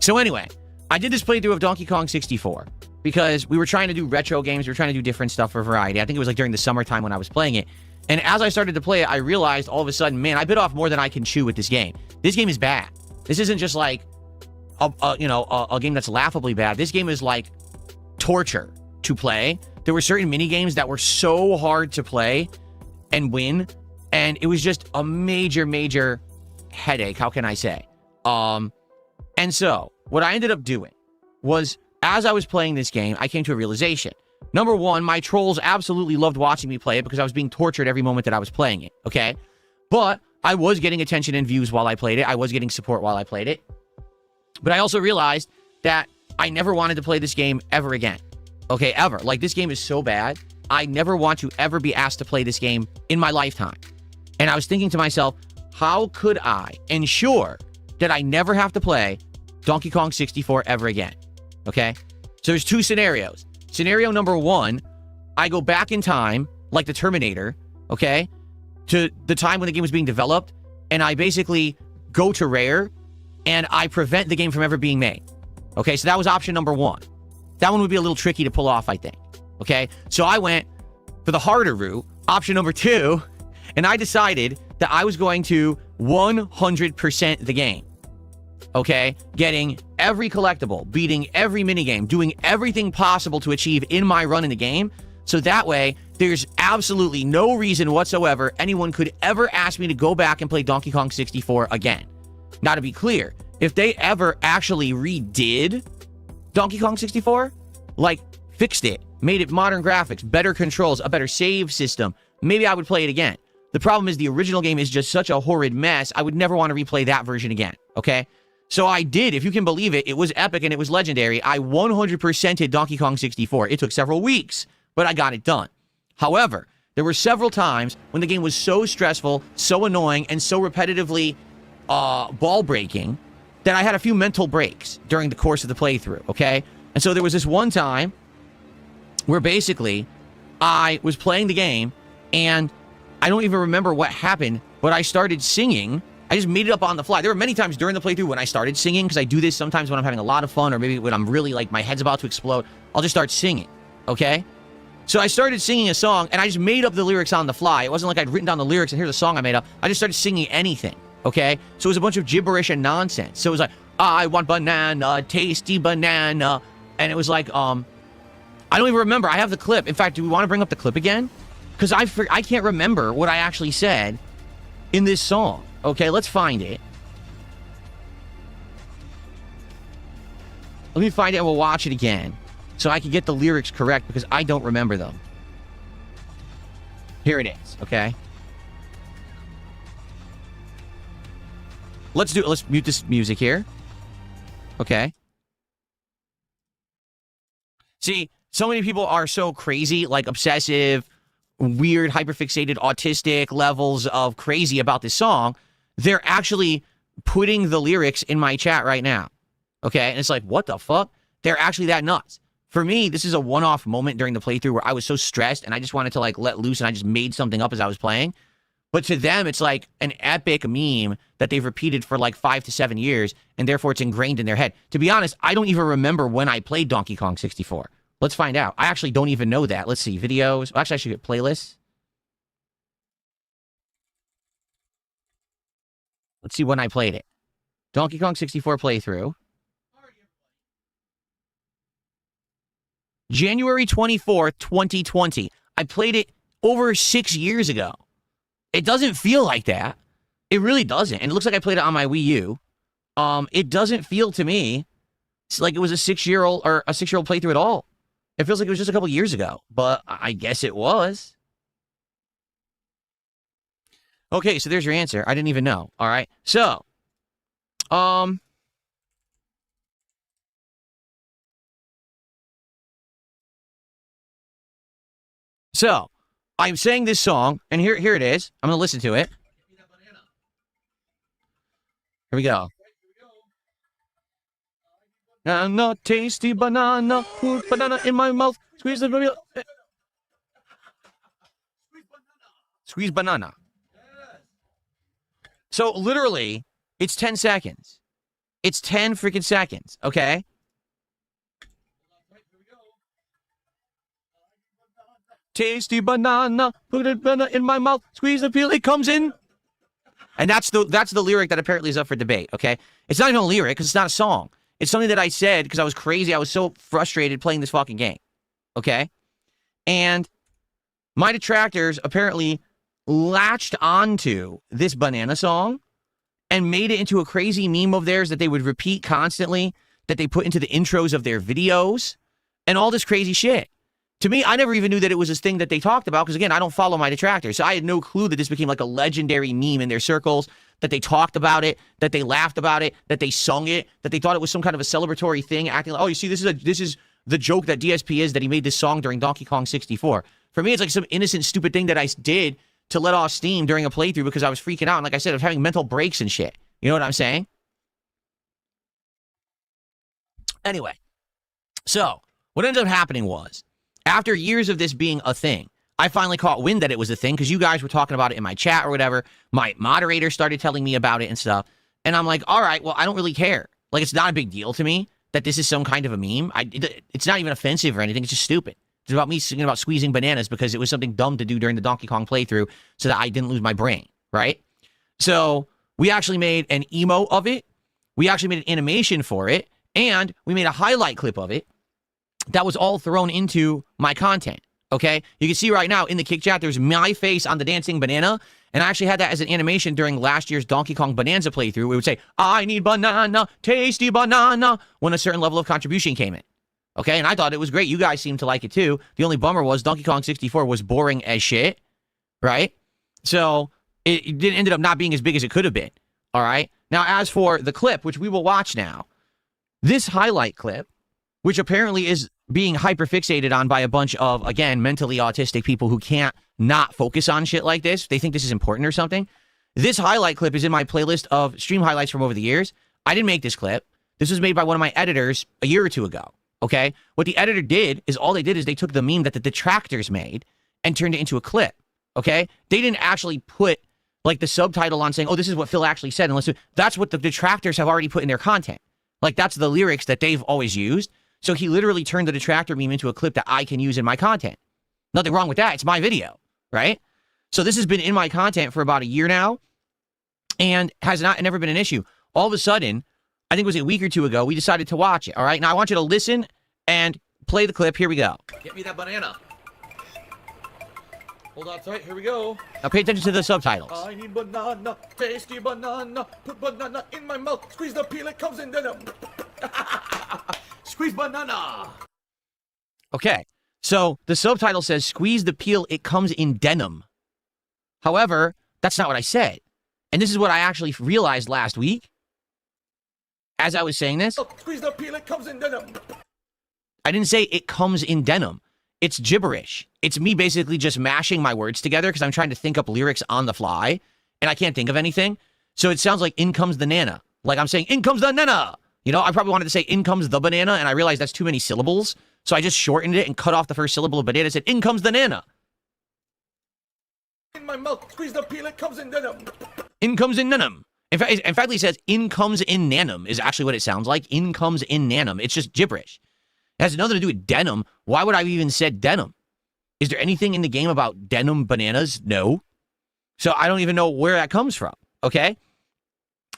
So anyway, I did this playthrough of Donkey Kong 64 because we were trying to do retro games. We were trying to do different stuff for variety. I think it was like during the summertime when I was playing it. And as I started to play it, I realized all of a sudden, man, I bit off more than I can chew with this game. This game is bad. This isn't just like a game that's laughably bad. This game is like torture to play. There were certain mini games that were so hard to play and win, and it was just a major headache. How can I say? And so what I ended up doing was, as I was playing this game, I came to a realization. Number one, my trolls absolutely loved watching me play it because I was being tortured every moment that I was playing it, okay? But I was getting attention and views while I played it. I was getting support while I played it. But I also realized that I never wanted to play this game ever again, okay? Ever. Like, this game is so bad. I never want to ever be asked to play this game in my lifetime. And I was thinking to myself, how could I ensure that I never have to play Donkey Kong 64 ever again, okay? So there's two scenarios. Scenario number one, I go back in time, like the Terminator, okay, to the time when the game was being developed, and I basically go to Rare, and I prevent the game from ever being made. Okay, so that was option number one. That one would be a little tricky to pull off, I think. Okay, so I went for the harder route, option number two, and I decided that I was going to 100% the game. Okay, getting every collectible, beating every minigame, doing everything possible to achieve in my run in the game. So that way, there's absolutely no reason whatsoever anyone could ever ask me to go back and play Donkey Kong 64 again. Now, to be clear, if they ever actually redid Donkey Kong 64, like fixed it, made it modern graphics, better controls, a better save system, maybe I would play it again. The problem is the original game is just such a horrid mess, I would never want to replay that version again, okay? So I did, if you can believe it, it was epic and it was legendary. I 100%ed Donkey Kong 64. It took several weeks, but I got it done. However, there were several times when the game was so stressful, so annoying, and so repetitively ball-breaking that I had a few mental breaks during the course of the playthrough, okay? And so there was this one time where basically I was playing the game, and I don't even remember what happened, but I started singing. I just made it up on the fly. There were many times during the playthrough when I started singing, because I do this sometimes when I'm having a lot of fun, or maybe when I'm really, like, my head's about to explode. I'll just start singing, okay? So I started singing a song, and I just made up the lyrics on the fly. It wasn't like I'd written down the lyrics, and here's a song I made up. I just started singing anything, okay? So it was a bunch of gibberish and nonsense. So it was like, I want banana, tasty banana. And it was like, I don't even remember. I have the clip. In fact, do we want to bring up the clip again? Because I can't remember what I actually said in this song. Okay, let's find it. Let me find it and we'll watch it again so I can get the lyrics correct because I don't remember them. Here it is, okay? Let's mute this music here. Okay. See, so many people are so crazy, like obsessive, weird, hyperfixated, autistic levels of crazy about this song. They're actually putting the lyrics in my chat right now. Okay? And it's like, what the fuck? They're actually that nuts. For me, this is a one-off moment during the playthrough where I was so stressed and I just wanted to like let loose and I just made something up as I was playing. But to them, it's like an epic meme that they've repeated for like 5 to 7 years, and therefore it's ingrained in their head. To be honest, I don't even remember when I played Donkey Kong 64. Let's find out. I actually don't even know that. Let's see. Videos. Actually, I should get playlists. Let's see when I played it. Donkey Kong 64 playthrough. January 24th, 2020. I played it over 6 years ago. It doesn't feel like that. It really doesn't. And it looks like I played it on my Wii U. It doesn't feel to me like it was a 6-year-old or a 6-year-old playthrough at all. It feels like it was just a couple years ago, but I guess it was. Okay, so there's your answer. I didn't even know. All right. So, I'm saying this song, and here it is. I'm going to listen to it. Here we go. Banana, tasty banana, put banana in my mouth, squeeze the banana. Squeeze banana. So literally, it's 10 seconds. It's 10 freaking seconds, okay? Tasty banana, put a banana in my mouth, squeeze the peel, it comes in. And that's the lyric that apparently is up for debate, okay? It's not even a lyric because it's not a song. It's something that I said because I was crazy. I was so frustrated playing this fucking game, okay? And my detractors apparently latched onto this banana song and made it into a crazy meme of theirs that they would repeat constantly, that they put into the intros of their videos, and all this crazy shit. To me, I never even knew that it was this thing that they talked about because, again, I don't follow my detractors. So I had no clue that this became like a legendary meme in their circles, that they talked about it, that they laughed about it, that they sung it, that they thought it was some kind of a celebratory thing, acting like, oh, you see, this is the joke that DSP is, that he made this song during Donkey Kong 64. For me, it's like some innocent, stupid thing that I did to let off steam during a playthrough because I was freaking out. And like I said, I was having mental breaks and shit. You know what I'm saying? Anyway, so what ended up happening was, after years of this being a thing, I finally caught wind that it was a thing because you guys were talking about it in my chat or whatever. My moderator started telling me about it and stuff. And I'm like, all right, well, I don't really care. Like, it's not a big deal to me that this is some kind of a meme. It's not even offensive or anything. It's just stupid. It's about me singing about squeezing bananas because it was something dumb to do during the Donkey Kong playthrough so that I didn't lose my brain, right? So we actually made an emo of it. We actually made an animation for it. And we made a highlight clip of it. That was all thrown into my content, okay? You can see right now in the kick chat, there's my face on the dancing banana, and I actually had that as an animation during last year's Donkey Kong Bonanza playthrough. We would say, I need banana, tasty banana, when a certain level of contribution came in, okay? And I thought it was great. You guys seemed to like it too. The only bummer was Donkey Kong 64 was boring as shit, right? So it didn't ended up not being as big as it could have been, all right? Now, as for the clip, which we will watch now, this highlight clip, which apparently is being hyperfixated on by a bunch of, again, mentally autistic people who can't not focus on shit like this. They think this is important or something. This highlight clip is in my playlist of stream highlights from over the years. I didn't make this clip. This was made by one of my editors a year or two ago, okay? What the editor did is all they did is they took the meme that the detractors made and turned it into a clip, okay? They didn't actually put, like, the subtitle on saying, oh, this is what Phil actually said. Unless that's what the detractors have already put in their content. Like, that's the lyrics that they've always used. So he literally turned the detractor meme into a clip that I can use in my content. Nothing wrong with that. It's my video, right? So this has been in my content for about a year now and has never been an issue. All of a sudden, I think it was a week or two ago, we decided to watch it, all right? Now, I want you to listen and play the clip. Here we go. Get me that banana. Hold on tight. Here we go. Now, pay attention to the subtitles. I need banana, tasty banana. Put banana in my mouth. Squeeze the peel, it comes in denim. Squeeze banana. Okay, so the subtitle says, squeeze the peel, it comes in denim. However, that's not what I said. And this is what I actually realized last week as I was saying this. Squeeze the peel, it comes in denim. I didn't say it comes in denim. It's gibberish. It's me basically just mashing my words together because I'm trying to think up lyrics on the fly, and I can't think of anything. So it sounds like in comes the nana. Like I'm saying, in comes the nana. You know, I probably wanted to say, in comes the banana, and I realized that's too many syllables. So I just shortened it and cut off the first syllable of banana and said, in comes the nana. In my mouth, squeeze the peel, it comes in denim. In comes in nanum. In fact, he says, in comes in nanum is actually what it sounds like. In comes in nanum. It's just gibberish. It has nothing to do with denim. Why would I have even said denim? Is there anything in the game about denim bananas? No. So I don't even know where that comes from, okay?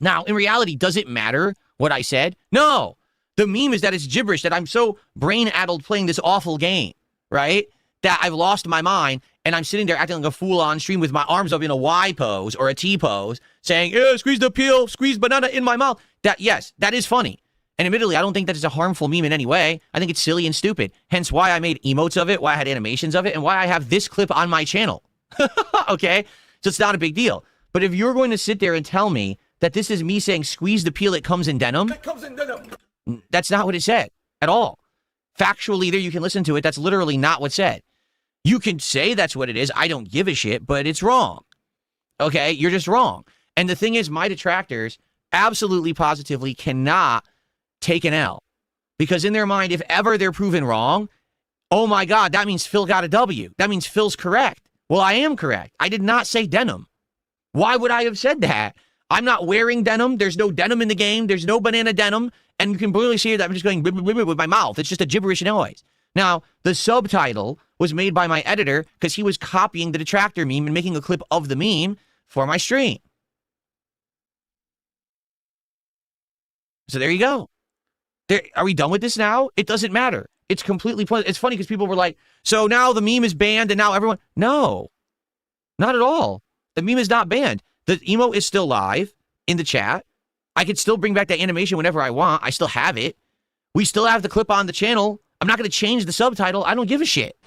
Now, in reality, does it matter what I said? No. The meme is that it's gibberish, that I'm so brain-addled playing this awful game, right? That I've lost my mind, and I'm sitting there acting like a fool on stream with my arms up in a Y pose or a T pose, saying, yeah, squeeze the peel, squeeze banana in my mouth. That, yes, that is funny. And admittedly, I don't think that is a harmful meme in any way. I think it's silly and stupid. Hence why I made emotes of it, why I had animations of it, and why I have this clip on my channel. Okay? So it's not a big deal. But if you're going to sit there and tell me that this is me saying, squeeze the peel, it comes in denim, It comes in denim. that's not what it said at all. Factually, there you can listen to it. That's literally not what's said. You can say that's what it is. I don't give a shit, but it's wrong. Okay? You're just wrong. And the thing is, my detractors absolutely positively cannot take an L. Because in their mind, if ever they're proven wrong, oh my God, that means Phil got a W. That means Phil's correct. Well, I am correct. I did not say denim. Why would I have said that? I'm not wearing denim. There's no denim in the game. There's no banana denim. And you can clearly see that I'm just going with my mouth. It's just a gibberish noise. Now, the subtitle was made by my editor because he was copying the detractor meme and making a clip of the meme for my stream. So there you go. Are we done with this now? It doesn't matter. It's completely pointless. It's funny because people were like, so now the meme is banned and now everyone... No, not at all. The meme is not banned. The emote is still live in the chat. I can still bring back that animation whenever I want. I still have it. We still have the clip on the channel. I'm not going to change the subtitle. I don't give a shit.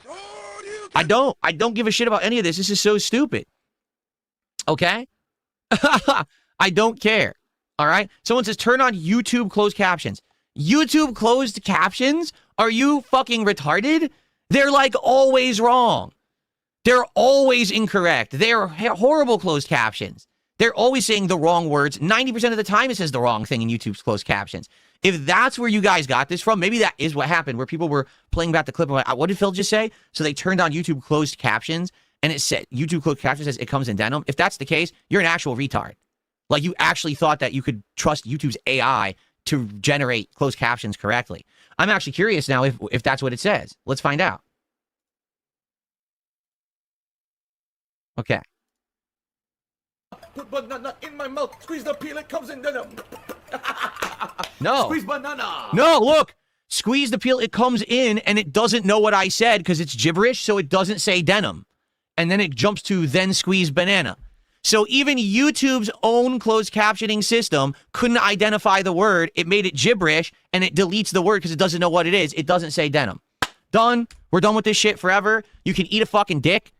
I don't give a shit about any of this. This is so stupid. Okay? I don't care. All right? Someone says, turn on YouTube closed captions. YouTube closed captions? Are you fucking retarded? They're like always wrong. They're always incorrect. They're horrible closed captions. They're always saying the wrong words. 90% of the time it says the wrong thing in YouTube's closed captions. If that's where you guys got this from, maybe that is what happened, where people were playing back the clip and like, what did Phil just say? So they turned on YouTube closed captions, and it said, YouTube closed captions says it comes in denim. If that's the case, you're an actual retard. Like, you actually thought that you could trust YouTube's AI to generate closed captions correctly. I'm actually curious now if that's what it says. Let's find out. Okay. Put banana in my mouth. Squeeze the peel, it comes in denim. No. Squeeze banana. No, look. Squeeze the peel, it comes in, and it doesn't know what I said because it's gibberish, so it doesn't say denim. And then it jumps to then squeeze banana. So even YouTube's own closed captioning system couldn't identify the word. It made it gibberish, and it deletes the word because it doesn't know what it is. It doesn't say denim. Done. We're done with this shit forever. You can eat a fucking dick.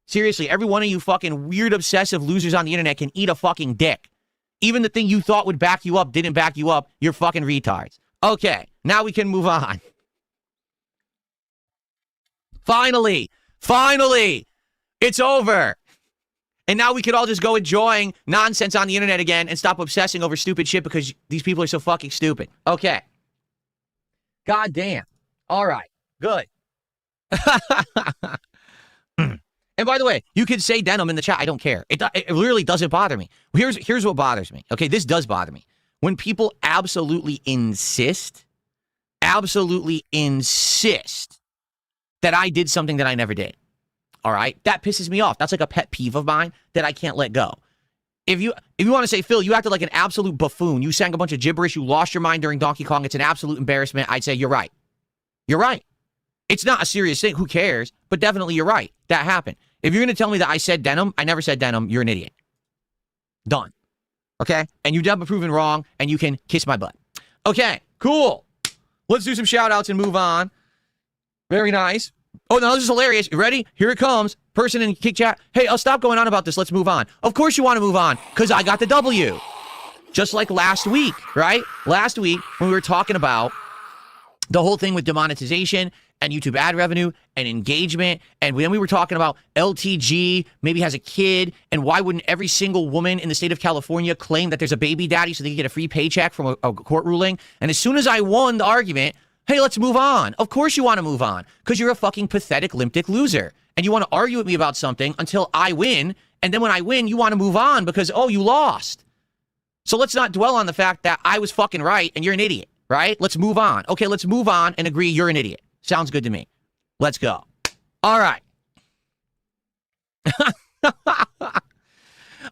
Seriously, every one of you fucking weird, obsessive losers on the internet can eat a fucking dick. Even the thing you thought would back you up didn't back you up. You're fucking retards. Okay, now we can move on. Finally, it's over. And now we could all just go enjoying nonsense on the internet again and stop obsessing over stupid shit because these people are so fucking stupid. Okay. God damn. All right. Good. And by the way, you could say denim in the chat. I don't care. It literally doesn't bother me. Here's what bothers me. Okay, this does bother me. When people absolutely insist that I did something that I never did. All right? That pisses me off. That's like a pet peeve of mine that I can't let go. If you want to say, Phil, you acted like an absolute buffoon. You sang a bunch of gibberish. You lost your mind during Donkey Kong. It's an absolute embarrassment. I'd say you're right. You're right. It's not a serious thing. Who cares? But definitely you're right. That happened. If you're going to tell me that I said denim, I never said denim, you're an idiot. Done. Okay? And you've been proven wrong, and you can kiss my butt. Okay, cool. Let's do some shout-outs and move on. Very nice. Oh, no, this is hilarious. You ready? Here it comes. Person in Kick Chat. Hey, I'll stop going on about this. Let's move on. Of course you want to move on, because I got the W. Just like last week, right? Last week, when we were talking about the whole thing with demonetization and YouTube ad revenue and engagement, and then we were talking about LTG maybe has a kid, and why wouldn't every single woman in the state of California claim that there's a baby daddy so they can get a free paycheck from a court ruling? And as soon as I won the argument, hey, let's move on. Of course you want to move on, because you're a fucking pathetic limp-dick loser, and you want to argue with me about something until I win, and then when I win, you want to move on because, oh, you lost. So let's not dwell on the fact that I was fucking right and you're an idiot, right? Let's move on. Okay, let's move on and agree you're an idiot. Sounds good to me. Let's go. All right.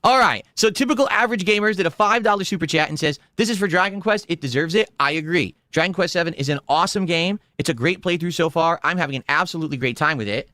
All right. So typical average gamers did a $5 super chat and says, this is for Dragon Quest. It deserves it. I agree. Dragon Quest 7 is an awesome game. It's a great playthrough so far. I'm having an absolutely great time with it.